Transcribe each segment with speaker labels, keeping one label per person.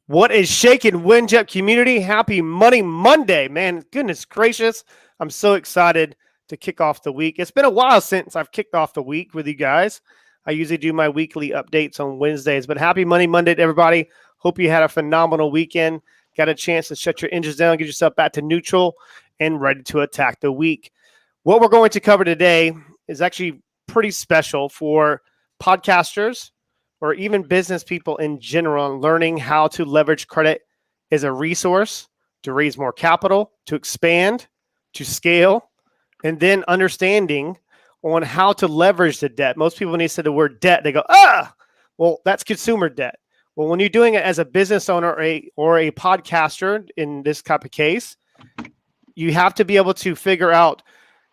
Speaker 1: What is shaking, WinJet community? Happy Money Monday, man. Goodness gracious. I'm so excited to kick off the week. It's been a while since I've kicked off the week with you guys. I usually do my weekly updates on Wednesdays, but happy Money Monday to everybody. Hope you had a phenomenal weekend. Got a chance to shut your engines down, get yourself back to neutral, and ready to attack the week. What we're going to cover today is actually pretty special for podcasters or even business people in general, on learning how to leverage credit as a resource to raise more capital, to expand, to scale, and then understanding on how to leverage the debt. Most people, when they say the word debt, they go, well, that's consumer debt. Well, when you're doing it as a business owner or a podcaster in this type of case, you have to be able to figure out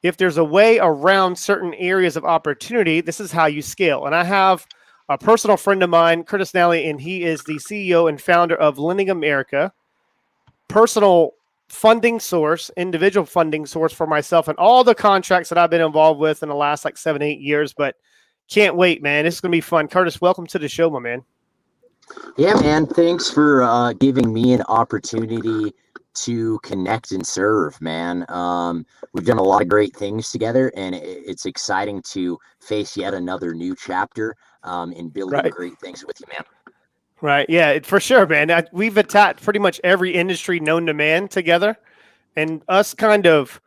Speaker 1: if there's a way around certain areas of opportunity. This is how you scale. And I have a personal friend of mine, Curtis Nalley, and he is the CEO and founder of Lending America, personal funding source, individual funding source for myself and all the contracts that I've been involved with in the last 7-8 years. But can't wait, man. This is going to be fun. Curtis, welcome to the show, my man.
Speaker 2: Yeah, man. Thanks for giving me an opportunity to connect and serve, man. We've done a lot of great things together, and it's exciting to face yet another new chapter in building great things with you, man.
Speaker 1: Right. Yeah, for sure, man. We've attacked pretty much every industry known to man together, and us kind of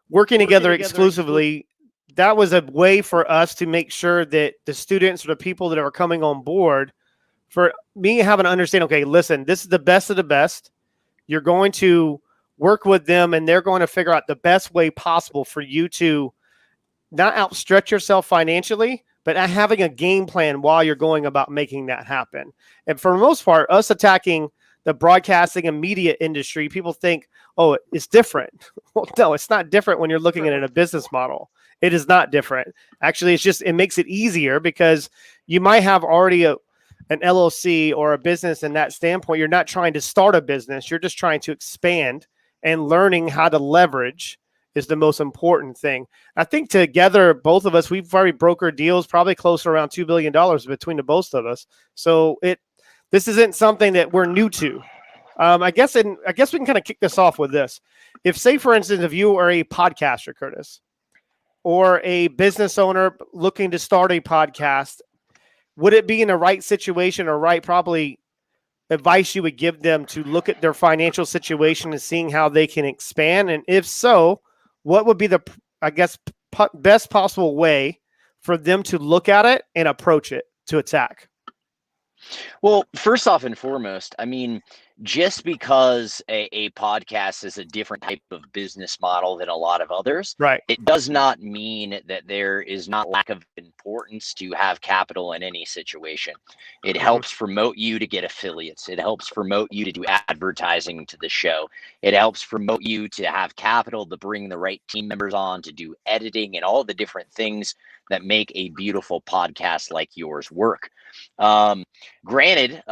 Speaker 1: working together exclusively. That was a way for us to make sure that the students or the people that are coming on board, for me having to understand, okay, listen, this is the best of the best. You're going to work with them, and they're going to figure out the best way possible for you to not outstretch yourself financially, but having a game plan while you're going about making that happen. And for the most part, us attacking the broadcasting and media industry, people think, oh, it's different. Well, no, it's not different when you're looking at it in a business model. It is not different. Actually, it makes it easier because you might have already an LLC or a business. In that standpoint, you're not trying to start a business. You're just trying to expand, and learning how to leverage is the most important thing. I think together, both of us, we've already brokered deals probably close to around $2 billion between the both of us. So this isn't something that we're new to. I guess we can kind of kick this off with this. If, say, for instance, if you are a podcaster, Curtis, or a business owner looking to start a podcast, would it be in the right situation or probably advice you would give them to look at their financial situation and seeing how they can expand? And if so, what would be the, best possible way for them to look at it and approach it to attack?
Speaker 3: Well, first off and foremost, I mean, just because a podcast is a different type of business model than a lot of others,
Speaker 1: right,
Speaker 3: it does not mean that there is not lack of importance to have capital in any situation. It helps promote you to get affiliates. It helps promote you to do advertising to the show. It helps promote you to have capital to bring the right team members on, to do editing and all the different things that make a beautiful podcast like yours work. Granted,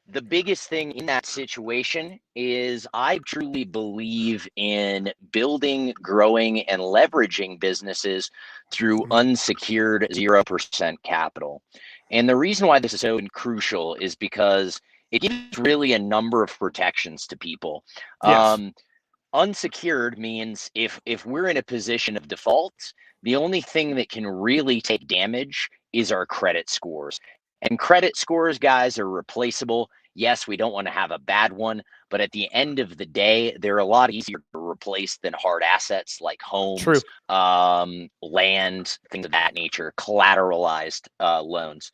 Speaker 3: the biggest thing in that situation is I truly believe in building, growing, and leveraging businesses through unsecured 0% capital. And the reason why this is so crucial is because it gives really a number of protections to people. Yes. Unsecured means if we're in a position of default, the only thing that can really take damage is our credit scores. And credit scores, guys, are replaceable. Yes, we don't want to have a bad one, but at the end of the day, they're a lot easier to replace than hard assets like homes, land, things of that nature, collateralized loans.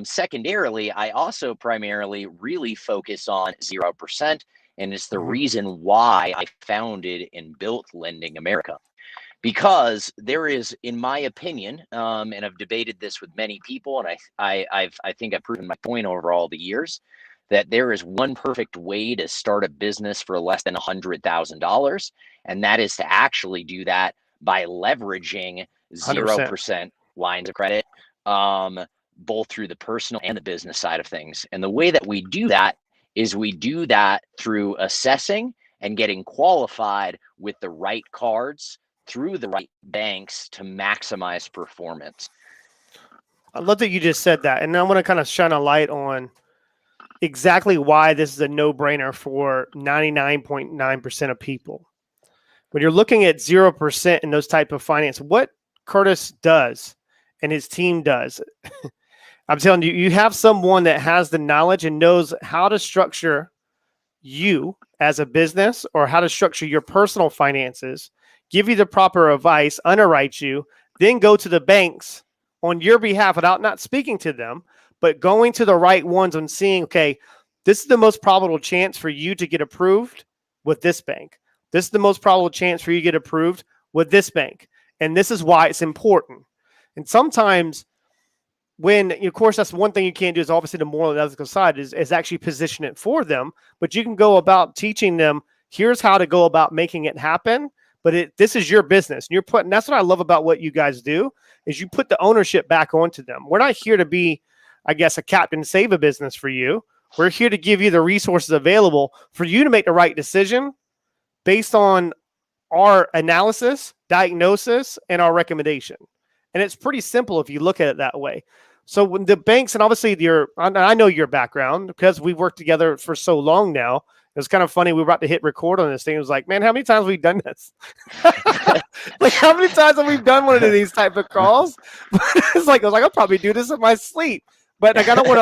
Speaker 3: Secondarily, I also primarily really focus on 0%, and it's the reason why I founded and built Lending America. Because there is, in my opinion, and I've debated this with many people, and I think I've proven my point over all the years, that there is one perfect way to start a business for less than $100,000, and that is to actually do that by leveraging 0% lines of credit, both through the personal and the business side of things. And the way that we do that is we do that through assessing and getting qualified with the right cards through the right banks to maximize performance.
Speaker 1: I love that you just said that. And I want to kind of shine a light on exactly why this is a no-brainer for 99.9% of people. When you're looking at 0% in those type of finance, what Curtis does and his team does, I'm telling you, you have someone that has the knowledge and knows how to structure you as a business or how to structure your personal finances, give you the proper advice, underwrite you, then go to the banks on your behalf without not speaking to them, but going to the right ones and seeing, okay, this is the most probable chance for you to get approved with this bank. This is the most probable chance for you to get approved with this bank. And this is why it's important. And sometimes when, of course, that's one thing you can't do is obviously the moral and ethical side is actually position it for them. But you can go about teaching them, here's how to go about making it happen. But this is your business. And you're putting, that's what I love about what you guys do, is you put the ownership back onto them. We're not here to be, I guess, a captain save a business for you. We're here to give you the resources available for you to make the right decision based on our analysis, diagnosis, and our recommendation. And it's pretty simple if you look at it that way. So when the banks, and obviously I know your background because we've worked together for so long now. It was kind of funny. We were about to hit record on this thing. It was like, man, how many times have we done this? Like, how many times have we done one of these type of calls? I was like, I'll probably do this in my sleep. But like, I don't want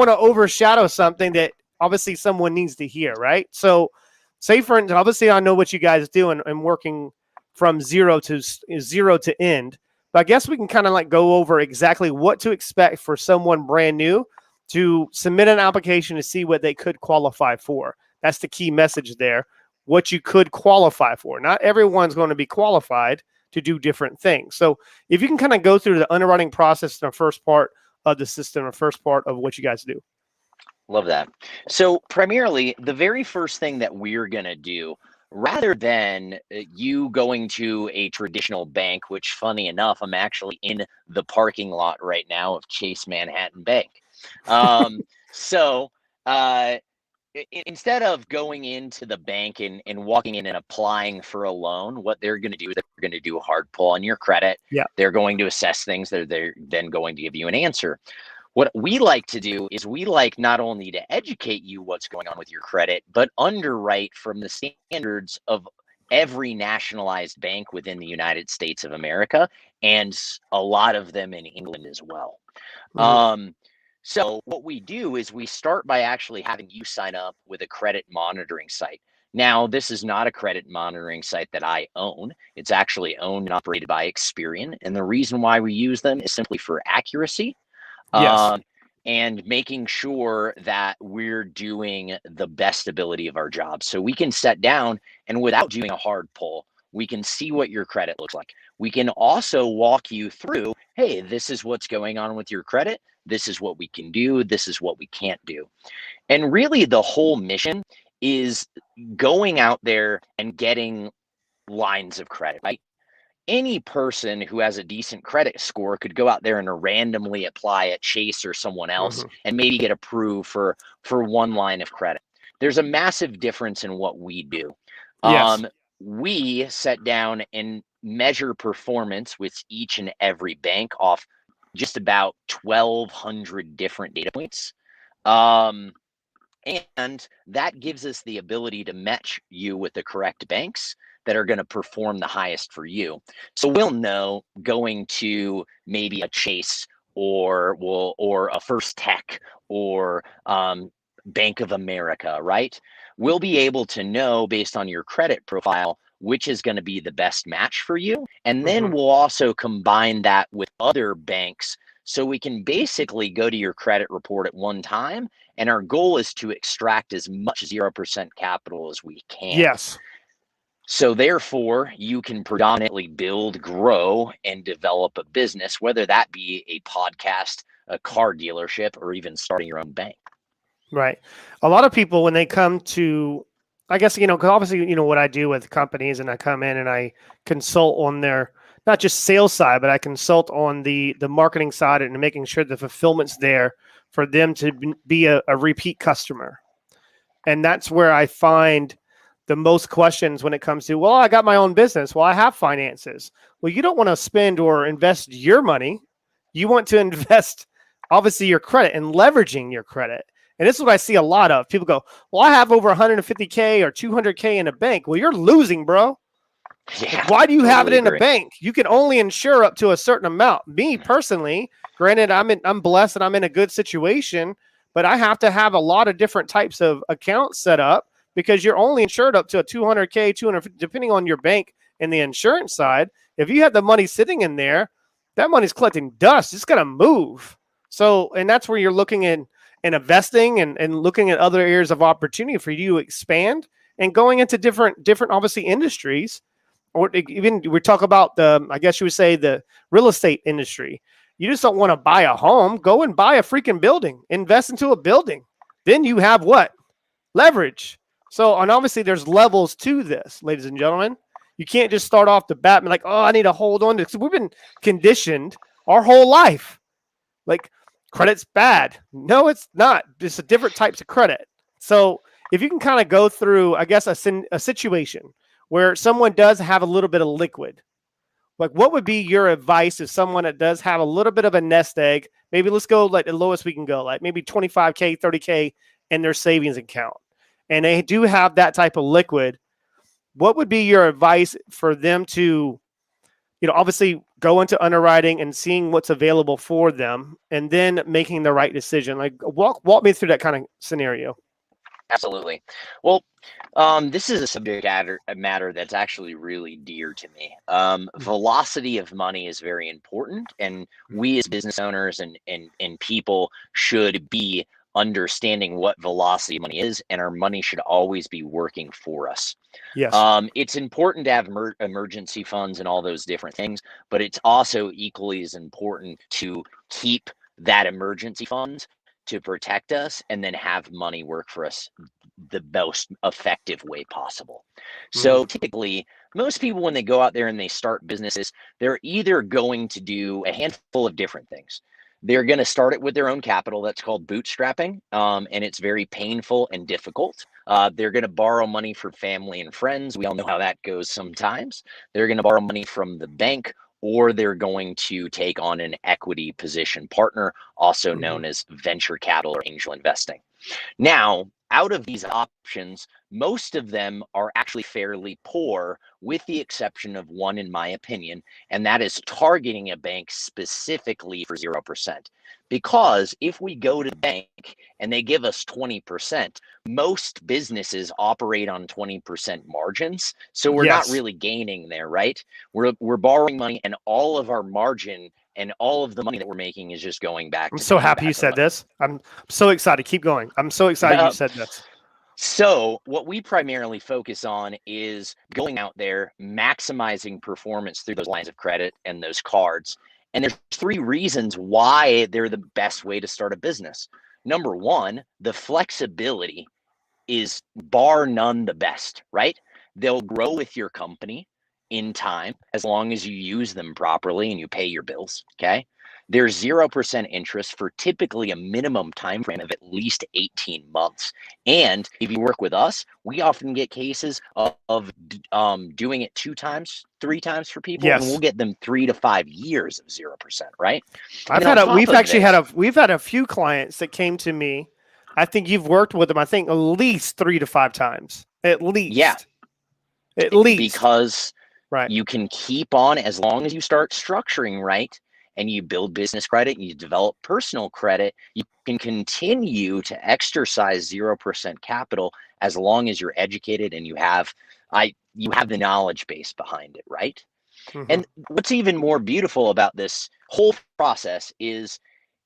Speaker 1: to overshadow something that obviously someone needs to hear, right? So say for instance, obviously I know what you guys do and working from zero to end. But I guess we can kind of like go over exactly what to expect for someone brand new to submit an application to see what they could qualify for. That's the key message there, what you could qualify for. Not everyone's going to be qualified to do different things. So if you can kind of go through the underwriting process in the first part of the system, or first part of what you guys do.
Speaker 3: Love that. So primarily, the very first thing that we're going to do, rather than you going to a traditional bank, which funny enough, I'm actually in the parking lot right now of Chase Manhattan Bank. Instead of going into the bank and walking in and applying for a loan, what they're going to do is they're going to do a hard pull on your credit.
Speaker 1: Yeah.
Speaker 3: They're going to assess things. They're then going to give you an answer. What we like to do is we like not only to educate you what's going on with your credit, but underwrite from the standards of every nationalized bank within the United States of America, and a lot of them in England as well. Mm-hmm. So what we do is we start by actually having you sign up with a credit monitoring site. Now, this is not a credit monitoring site that I own. It's actually owned and operated by Experian. And the reason why we use them is simply for accuracy. Yes. And making sure that we're doing the best ability of our job. So we can sit down and without doing a hard pull, we can see what your credit looks like. We can also walk you through, hey, this is what's going on with your credit. This is what we can do. This is what we can't do. And really the whole mission is going out there and getting lines of credit, right? Any person who has a decent credit score could go out there and randomly apply at Chase or someone else and maybe get approved for one line of credit. There's a massive difference in what we do. Yes. We set down and measure performance with each and every bank off just about 1,200 different data points. And that gives us the ability to match you with the correct banks that are going to perform the highest for you. So we'll know going to maybe a Chase or a First Tech or Bank of America, right? We'll be able to know based on your credit profile which is going to be the best match for you. And then we'll also combine that with other banks so we can basically go to your credit report at one time. And our goal is to extract as much 0% capital as we can. Yes. So therefore, you can predominantly build, grow, and develop a business, whether that be a podcast, a car dealership, or even starting your own bank.
Speaker 1: Right. A lot of people, when they come to, I guess, because obviously, what I do with companies, and I come in and I consult on their, not just sales side, but I consult on the marketing side and making sure the fulfillment's there for them to be a repeat customer. And that's where I find the most questions when it comes to, well, I got my own business. Well, I have finances. Well, you don't want to spend or invest your money. You want to invest, obviously, your credit and leveraging your credit. And this is what I see a lot of. People go, well, I have over 150K or 200K in a bank. Well, you're losing, bro.
Speaker 3: Yeah,
Speaker 1: Like, why do you have it in a
Speaker 3: agree.
Speaker 1: bank? You can only insure up to a certain amount. Me personally, granted, I'm blessed and I'm in a good situation, but I have to have a lot of different types of accounts set up because you're only insured up to a 200K, 250, depending on your bank and the insurance side. If you have the money sitting in there, that money's collecting dust. It's going to move. So, and that's where you're looking in and investing and looking at other areas of opportunity for you to expand and going into different obviously industries. Or even we talk about I guess you would say the real estate industry. You just don't want to buy a home. Go and buy a freaking building. Invest into a building. Then you have what? Leverage. So, and obviously there's levels to this, ladies and gentlemen. You can't just start off the bat and like, oh, I need to hold on to this. We've been conditioned our whole life. Like, credit's bad. No, it's not. It's a different types of credit. So if you can kind of go through, I guess, a situation where someone does have a little bit of liquid, like what would be your advice to someone that does have a little bit of a nest egg? Maybe let's go like the lowest we can go, like maybe 25K, 30K in their savings account. And they do have that type of liquid. What would be your advice for them to, obviously go into underwriting and seeing what's available for them and then making the right decision? Like walk me through that kind of scenario.
Speaker 3: Absolutely. Well, this is a subject matter that's actually really dear to me. Velocity of money is very important, and we as business owners and people should be understanding what velocity of money is, and our money should always be working for us.
Speaker 1: Yes.
Speaker 3: It's important to have emergency funds and all those different things, but it's also equally as important to keep that emergency funds to protect us and then have money work for us the most effective way possible. So typically, most people, when they go out there and they start businesses, they're either going to do a handful of different things. They're going to start it with their own capital. That's called bootstrapping, and it's very painful and difficult. They're going to borrow money from family and friends. We all know how that goes sometimes. They're going to borrow money from the bank, or they're going to take on an equity position partner, also known as venture capital or angel investing. Now, out of these options, most of them are actually fairly poor, with the exception of one, in my opinion, and that is targeting a bank specifically for 0%. Because if we go to the bank and they give us 20%, most businesses operate on 20% margins. So we're not really gaining there, right? We're borrowing money, and all of our margin and all of the money that we're making is just going back.
Speaker 1: I'm so happy you said this. I'm so excited. Keep going. I'm so excited you said this.
Speaker 3: So what we primarily focus on is going out there, maximizing performance through those lines of credit and those cards. And there's 3 reasons why they're the best way to start a business. Number one, the flexibility is bar none the best, right? They'll grow with your company in time as long as you use them properly and you pay your bills. Okay. There's 0% interest for typically a minimum time frame of at least 18 months. And if you work with us, we often get cases of doing it 2 times, 3 times for people, and we'll get them 3 to 5 years of 0%, right?
Speaker 1: We've had a few clients that came to me. I think you've worked with them, I think at least 3 to 5 times. At least. Yeah. At least.
Speaker 3: Because you can keep on as long as you start structuring right and you build business credit and you develop personal credit, you can continue to exercise 0% capital as long as you're educated and you have the knowledge base behind it, right? And what's even more beautiful about this whole process is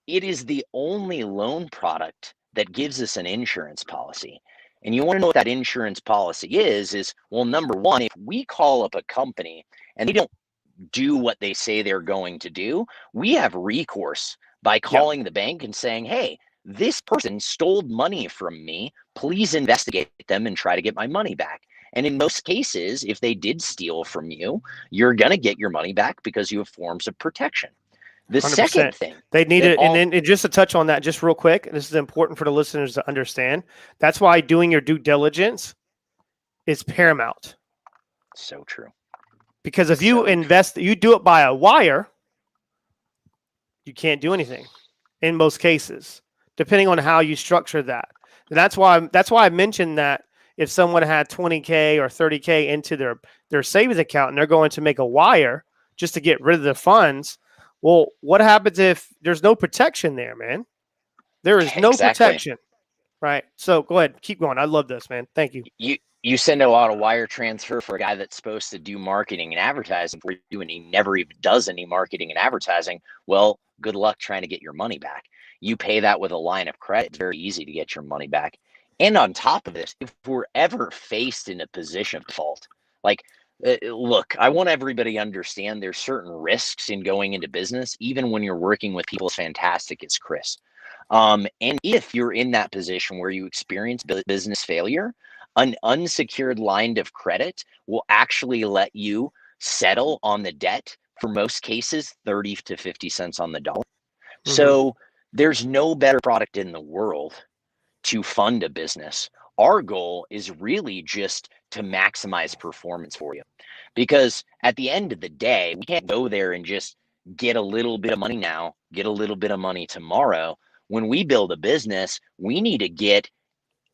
Speaker 3: it is the only loan product that gives us an insurance policy. And you want to know what that insurance policy is, well, number one, if we call up a company and they don't do what they say they're going to do, we have recourse by calling the bank and saying, hey, this person stole money from me. Please investigate them and try to get my money back. And in most cases, if they did steal from you, you're going to get your money back because you have forms of protection. The 100%. Second thing
Speaker 1: they need it, and just to touch on that just real quick, this is important for the listeners to understand. That's why doing your due diligence is paramount.
Speaker 3: So true.
Speaker 1: Because if you you do it by a wire, you can't do anything in most cases. depending on how you structure that. And that's why I mentioned that if someone had 20K or 30K into their savings account and they're going to make a wire just to get rid of the funds, well, what happens if there's no protection there, man? There is no protection, right? So go ahead, keep going. I love this, man. Thank you.
Speaker 3: You send a lot of wire transfer for a guy that's supposed to do marketing and advertising for you, and he never even does any marketing and advertising. Well, good luck trying to get your money back. You pay that with a line of credit. It's very easy to get your money back. And on top of this, if we're ever faced in a position of default, like, look, I want everybody to understand there's certain risks in going into business, even when you're working with people as fantastic as Chris. And if you're in that position where you experience business failure, an unsecured line of credit will actually let you settle on the debt, for most cases, 30 to 50 cents on the dollar. Mm-hmm. So there's no better product in the world to fund a business. Our goal is really just to maximize performance for you. Because at the end of the day, we can't go there and just get a little bit of money now, get a little bit of money tomorrow. When we build a business, we need to get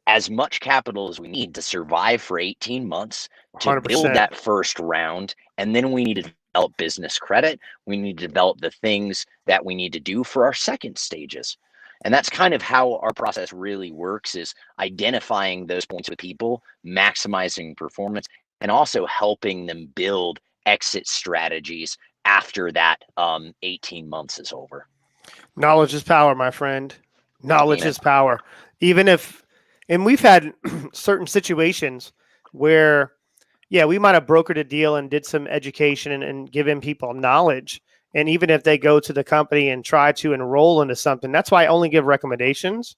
Speaker 3: as much capital as we need to survive for 18 months to
Speaker 1: 100%.
Speaker 3: Build that first round. And then we need to develop business credit. We need to develop the things that we need to do for our second stages. And that's kind of how our process really works, is identifying those points with people, maximizing performance, and also helping them build exit strategies after that 18 months is over.
Speaker 1: Knowledge is power, my friend. Knowledge is power. Even if, and we've had certain situations where, yeah, we might have brokered a deal and did some education and given people knowledge. And even if they go to the company and try to enroll into something, that's why I only give recommendations,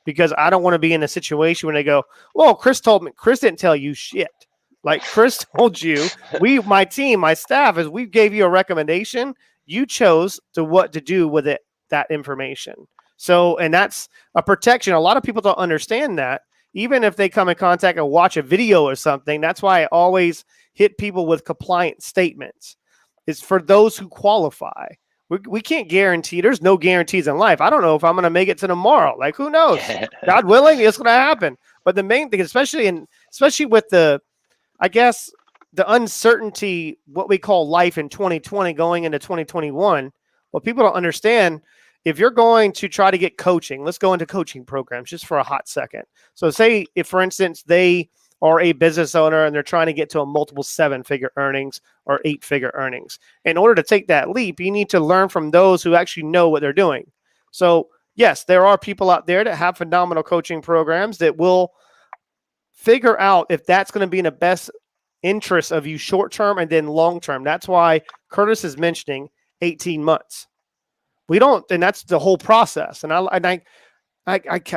Speaker 1: because I don't want to be in a situation when they go, well, Chris told me. Chris didn't tell you shit. Like, Chris told you, my team, my staff, is we gave you a recommendation. You chose what to do with it, that information. So, and that's a protection. A lot of people don't understand that. Even if they come in contact and watch a video or something, that's why I always hit people with compliant statements. It's for those who qualify. We can't guarantee. There's no guarantees in life. I don't know if I'm going to make it to tomorrow. Like, who knows? God willing, it's going to happen. But the main thing, especially with the, I guess, the uncertainty, what we call life in 2020 going into 2021, what people don't understand, if you're going to try to get coaching, let's go into coaching programs just for a hot second. So say if, for instance, they are a business owner and they're trying to get to a multiple 7-figure earnings or 8-figure earnings. In order to take that leap, you need to learn from those who actually know what they're doing. So yes, there are people out there that have phenomenal coaching programs that will figure out if that's going to be in the best interest of you short-term and then long-term. That's why Curtis is mentioning 18 months. We don't, and that's the whole process. And I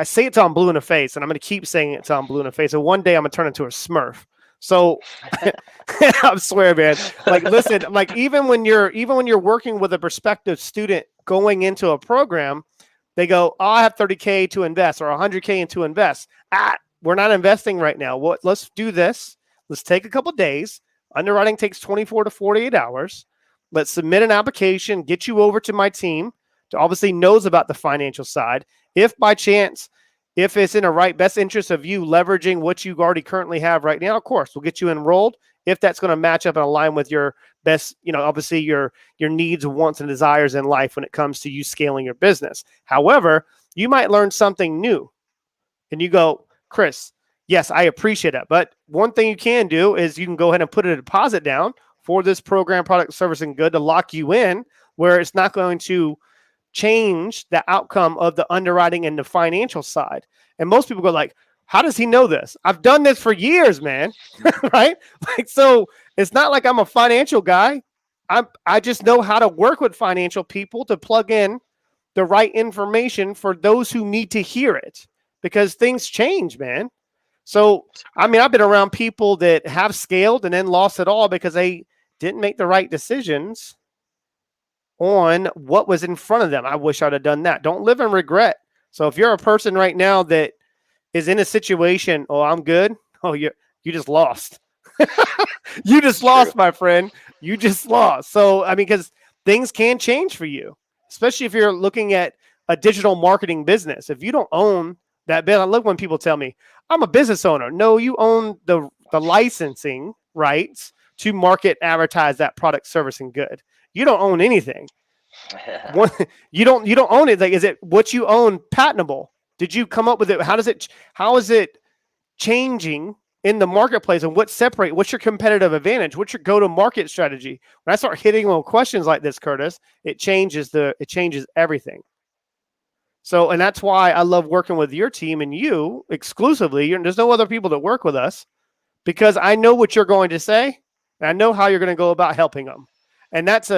Speaker 1: say it till I'm blue in the face, and I'm going to keep saying it till I'm blue in the face. And one day I'm going to turn into a Smurf. So I swear, man, like, listen, like even when you're working with a prospective student going into a program, they go, oh, I have 30K to invest or 100K to invest. We're not investing right now. Let's do this. Let's take a couple of days. Underwriting takes 24 to 48 hours. Let's submit an application, get you over to my team to obviously knows about the financial side. If by chance, if it's in the best interest of you leveraging what you already currently have right now, of course, we'll get you enrolled if that's going to match up and align with your best, obviously your needs, wants, and desires in life when it comes to you scaling your business. However, you might learn something new and you go, Chris, yes, I appreciate it. But one thing you can do is you can go ahead and put a deposit down for this program, product, service, and good to lock you in, where it's not going to change the outcome of the underwriting and the financial side. And most people go like, how does he know this? I've done this for years, man. Right? Like, so it's not like I'm a financial guy. I just know how to work with financial people to plug in the right information for those who need to hear it, because things change, man. So, I mean, I've been around people that have scaled and then lost it all because they didn't make the right decisions on what was in front of them. I wish I'd have done that. Don't live in regret. So if you're a person right now that is in a situation, oh, I'm good. Oh, you just lost. You just lost, my friend. You just lost. So, I mean, because things can change for you, especially if you're looking at a digital marketing business. If you don't own that business, I look when people tell me, I'm a business owner. No, you own the licensing rights to market, advertise that product, service, and good. You don't own anything. You don't own it. Like, is it what you own patentable? Did you come up with it? How is it changing in the marketplace, and what's your competitive advantage? What's your go-to-market strategy? When I start hitting on questions like this, Curtis, it changes everything. So, and that's why I love working with your team and you exclusively. There's no other people that work with us, because I know what you're going to say, and I know how you're going to go about helping them. And that's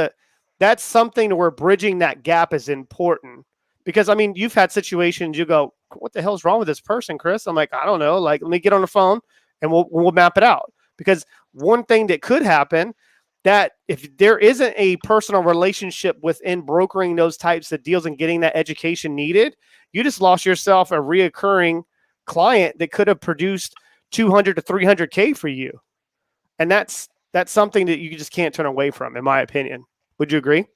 Speaker 1: something where bridging that gap is important. Because, I mean, you've had situations you go, what the hell's wrong with this person, Chris? I'm like, I don't know. Like, let me get on the phone and we'll map it out. Because one thing that could happen, that if there isn't a personal relationship within brokering those types of deals and getting that education needed, you just lost yourself a reoccurring client that could have produced 200 to 300K for you. And that's something that you just can't turn away from, in my opinion. Would you agree?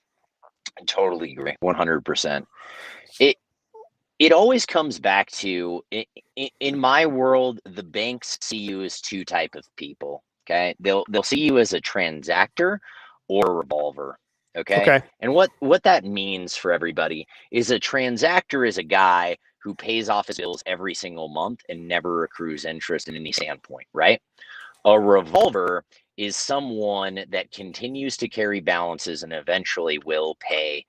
Speaker 3: I totally agree. 100%. It always comes back to, in my world, the banks see you as two type of people. Okay. They'll see you as a transactor or a revolver. Okay. And what that means for everybody is a transactor is a guy who pays off his bills every single month and never accrues interest in any standpoint, right? A revolver is someone that continues to carry balances and eventually will pay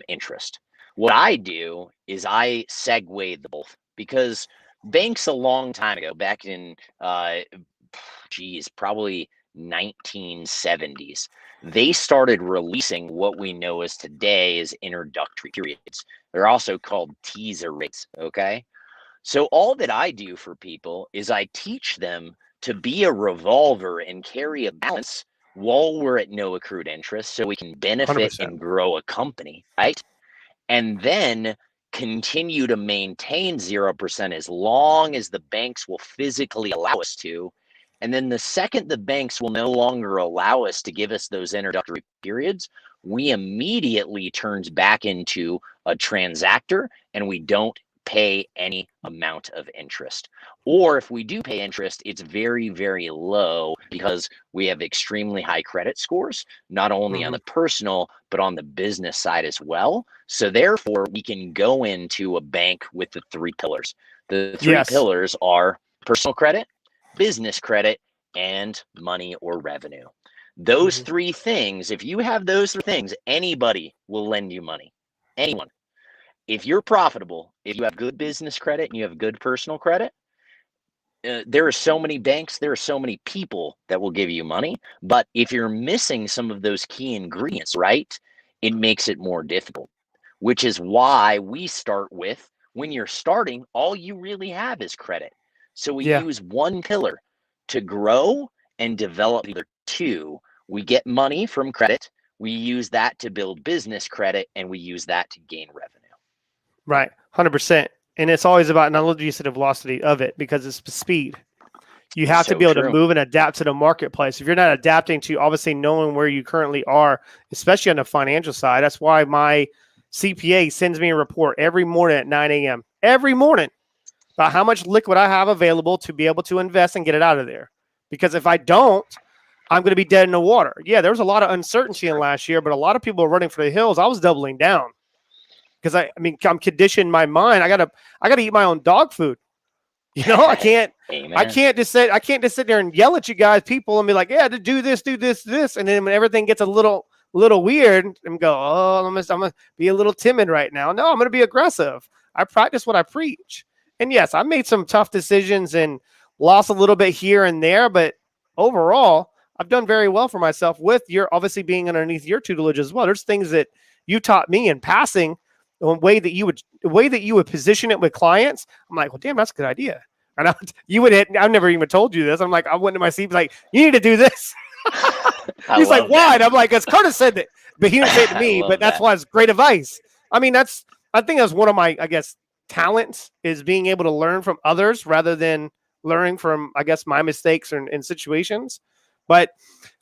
Speaker 3: interest. What I do is I segue the both, because banks a long time ago, back in probably 1970s, they started releasing what we know as today as introductory periods. They're also called teaser rates. Okay. So all that I do for people is I teach them to be a revolver and carry a balance while we're at no accrued interest, so we can benefit
Speaker 1: 100%.
Speaker 3: and grow a company, right? And then continue to maintain 0% as long as the banks will physically allow us to. And then the second the banks will no longer allow us to give us those introductory periods, we immediately turns back into a transactor, and we don't pay any amount of interest. Or if we do pay interest, it's very, very low, because we have extremely high credit scores, not only on the personal, but on the business side as well. So therefore, we can go into a bank with the three pillars. The three pillars are personal credit, business credit, and money or revenue. Those three things, if you have those three things, anybody will lend you money. Anyone. If you're profitable, if you have good business credit and you have good personal credit, there are so many banks, there are so many people that will give you money. But if you're missing some of those key ingredients, right, it makes it more difficult, which is why we start with, when you're starting, all you really have is credit. So we use one pillar to grow and develop the other two. We get money from credit, we use that to build business credit, and we use that to gain revenue.
Speaker 1: Right, 100%. And it's always about, not only the velocity of it, because it's speed. You have to be able to move and adapt to the marketplace. If you're not adapting to obviously knowing where you currently are, especially on the financial side, that's why my CPA sends me a report every morning at 9 a.m. every morning about how much liquid I have available to be able to invest and get it out of there. Because if I don't, I'm going to be dead in the water. Yeah, there was a lot of uncertainty in last year, but a lot of people are running for the hills. I was doubling down. Because I'm conditioned my mind. I gotta eat my own dog food. You know, I can't just sit there and yell at you guys, people, and be like, yeah, to do this. And then when everything gets a little weird, and go, oh, I'm gonna be a little timid right now. No, I'm gonna be aggressive. I practice what I preach. And yes, I made some tough decisions and lost a little bit here and there, but overall, I've done very well for myself with your obviously being underneath your tutelage as well. There's things that you taught me in passing. The way that you would position it with clients, I'm like, well, damn, that's a good idea. And I've never even told you this. I'm like, I went to my seat, like, you need to do this. He's like, why? And I'm like, as Curtis said that, but he didn't say it to me. But that's why it's great advice. I mean, I think that's one of my, I guess, talents, is being able to learn from others rather than learning from, I guess, my mistakes in situations. But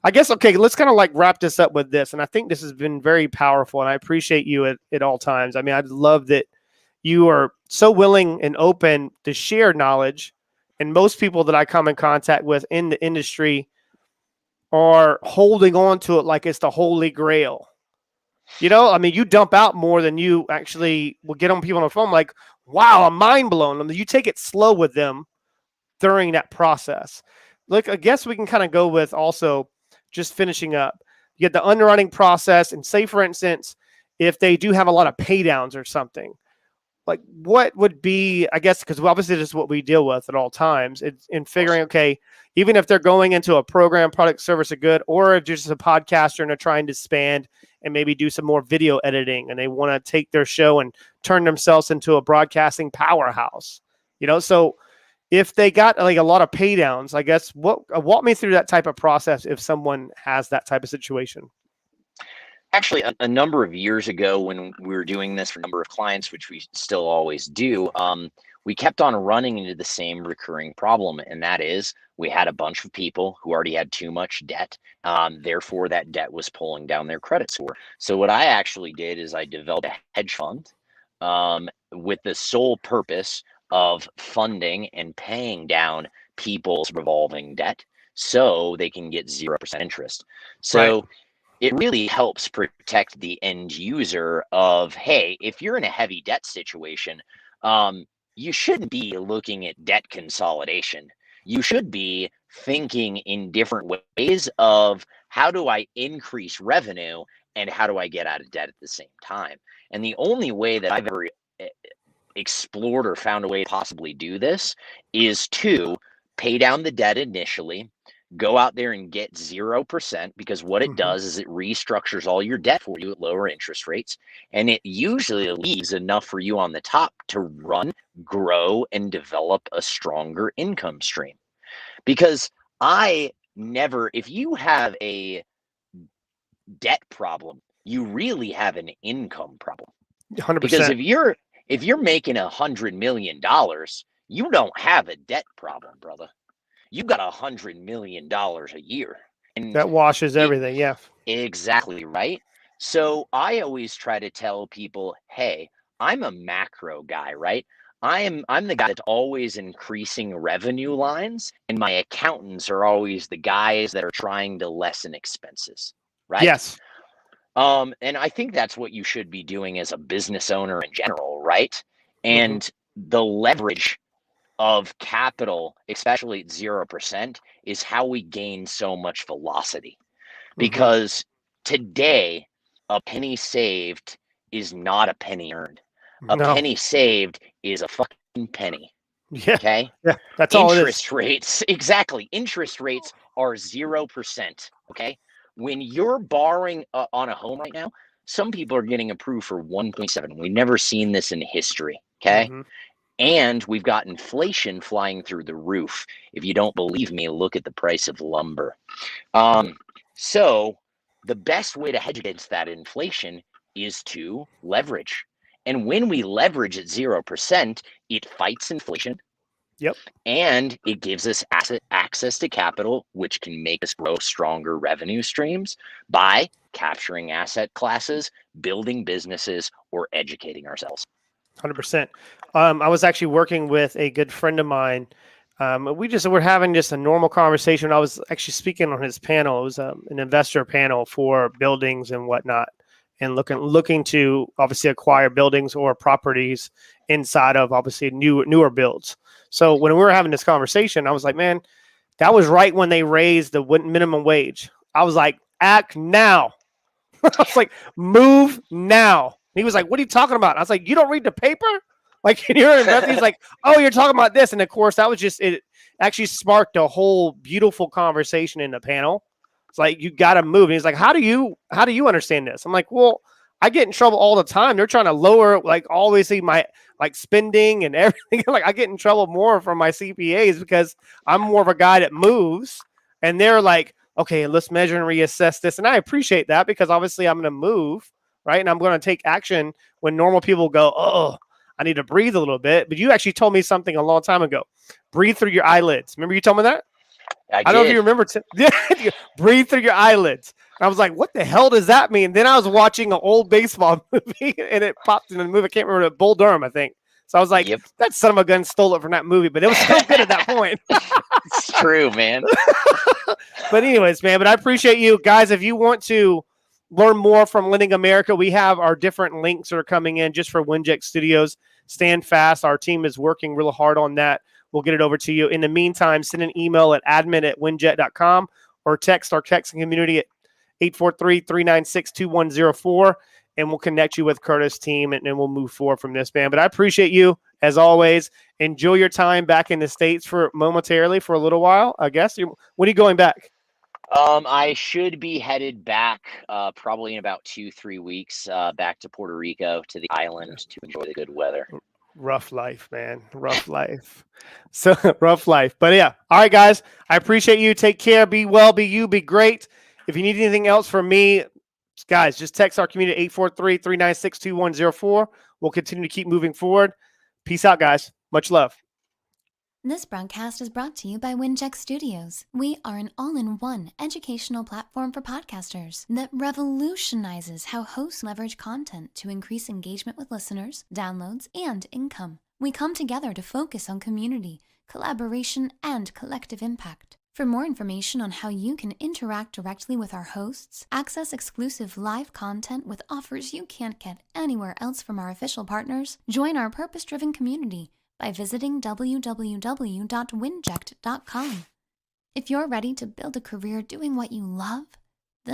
Speaker 1: I guess, okay, let's kind of like wrap this up with this. And I think this has been very powerful, and I appreciate you at all times. I mean, I love that you are so willing and open to share knowledge. And most people that I come in contact with in the industry are holding on to it like it's the holy grail. You know, I mean, you dump out more than you actually will get on people on the phone. Like, wow, I'm mind blown. I mean, you take it slow with them during that process. Look, I guess we can kind of go with also just finishing up. You get the underwriting process, and say, for instance, if they do have a lot of pay downs or something, like what would be, I guess, because obviously this is what we deal with at all times, it's in figuring, okay, even if they're going into a program, product, service, or good, or if just a podcaster and they're trying to expand and maybe do some more video editing and they want to take their show and turn themselves into a broadcasting powerhouse, you know, so if they got like a lot of pay downs, I guess, walk me through that type of process if someone has that type of situation.
Speaker 3: Actually, a number of years ago when we were doing this for a number of clients, which we still always do, we kept on running into the same recurring problem. And that is we had a bunch of people who already had too much debt. Therefore, that debt was pulling down their credit score. So what I actually did is I developed a hedge fund with the sole purpose of funding and paying down people's revolving debt so they can get 0% interest. So it really helps protect the end user of, hey, if you're in a heavy debt situation, you shouldn't be looking at debt consolidation. You should be thinking in different ways of how do I increase revenue and how do I get out of debt at the same time. And the only way that I've ever explored or found a way to possibly do this is to pay down the debt initially, go out there and get 0%, because what it does is it restructures all your debt for you at lower interest rates. And it usually leaves enough for you on the top to run, grow, and develop a stronger income stream. Because if you have a debt problem, you really have an income problem.
Speaker 1: 100%.
Speaker 3: Because if you're making $100 million, you don't have a debt problem, brother. You got $100 million a year. And
Speaker 1: that washes everything. Yeah.
Speaker 3: Exactly right. So I always try to tell people, hey, I'm a macro guy, right? I'm the guy that's always increasing revenue lines, and my accountants are always the guys that are trying to lessen expenses, right?
Speaker 1: Yes.
Speaker 3: And I think that's what you should be doing as a business owner in general, right? And the leverage of capital, especially at 0%, is how we gain so much velocity. Because today, a penny saved is not a penny earned. A penny saved is a fucking penny.
Speaker 1: Yeah.
Speaker 3: Okay.
Speaker 1: Yeah. That's all it is.
Speaker 3: Interest rates, exactly. Interest rates are 0%. Okay. When you're borrowing on a home right now, some people are getting approved for 1.7. We've never seen this in history. Okay. And we've got inflation flying through the roof. If you don't believe me, look at the price of lumber. So the best way to hedge against that inflation is to leverage. And when we leverage at 0%, it fights inflation.
Speaker 1: Yep.
Speaker 3: And it gives us access to capital, which can make us grow stronger revenue streams by capturing asset classes, building businesses, or educating ourselves. 100%.
Speaker 1: I was actually working with a good friend of mine. We're having just a normal conversation. I was actually speaking on his panel. It was an investor panel for buildings and whatnot, and looking to obviously acquire buildings or properties inside of obviously newer builds. So when we were having this conversation, I was like, man, that was right when they raised the minimum wage. I was like, act now. I was like, move now. He was like, what are you talking about? I was like, you don't read the paper? Like, you're an investor. He's like, oh, you're talking about this. And of course, that was just, it actually sparked a whole beautiful conversation in the panel. It's like, you got to move. And he's like, how do you understand this? I'm like, well, I get in trouble all the time. They're trying to lower, like, obviously my, like, spending and everything. Like, I get in trouble more from my CPAs because I'm more of a guy that moves. And they're like, okay, let's measure and reassess this. And I appreciate that because obviously I'm going to move. Right. And I'm going to take action when normal people go, oh, I need to breathe a little bit. But you actually told me something a long time ago. Breathe through your eyelids. Remember you told me that?
Speaker 3: I
Speaker 1: I don't know if
Speaker 3: did.
Speaker 1: you remember. Yeah, breathe through your eyelids. And I was like, what the hell does that mean? Then I was watching an old baseball movie and it popped in the movie. I can't remember, Bull Durham, I think. So I was like,
Speaker 3: Yep.
Speaker 1: that son of a gun stole it from that movie, but it was still good at that point.
Speaker 3: It's true, man.
Speaker 1: But anyways, man, but I appreciate you guys. If you want to learn more from Lending America, we have our different links that are coming in just for Winject Studios. Stand fast. Our team is working real hard on that. We'll get it over to you. In the meantime, send an email at admin@winject.com or text our texting community at 843-396-2104, and we'll connect you with Curtis' team, and we'll move forward from this, man. But I appreciate you, as always. Enjoy your time back in the States for momentarily for a little while, I guess. When are you going back?
Speaker 3: I should be headed back probably in about 2-3 weeks back to Puerto Rico, to the island, to enjoy the good weather.
Speaker 1: Rough life, man. Rough life. So rough life. But yeah. All right, guys. I appreciate you. Take care. Be well. Be you. Be great. If you need anything else from me, guys, just text our community at 843-396-2104. We'll continue to keep moving forward. Peace out, guys. Much love.
Speaker 4: This broadcast is brought to you by Winject Studios. We are an all-in-one educational platform for podcasters that revolutionizes how hosts leverage content to increase engagement with listeners, downloads, and income. We come together to focus on community, collaboration, and collective impact. For more information on how you can interact directly with our hosts, access exclusive live content with offers you can't get anywhere else from our official partners, join our purpose-driven community by visiting www.winject.com. If you're ready to build a career doing what you love,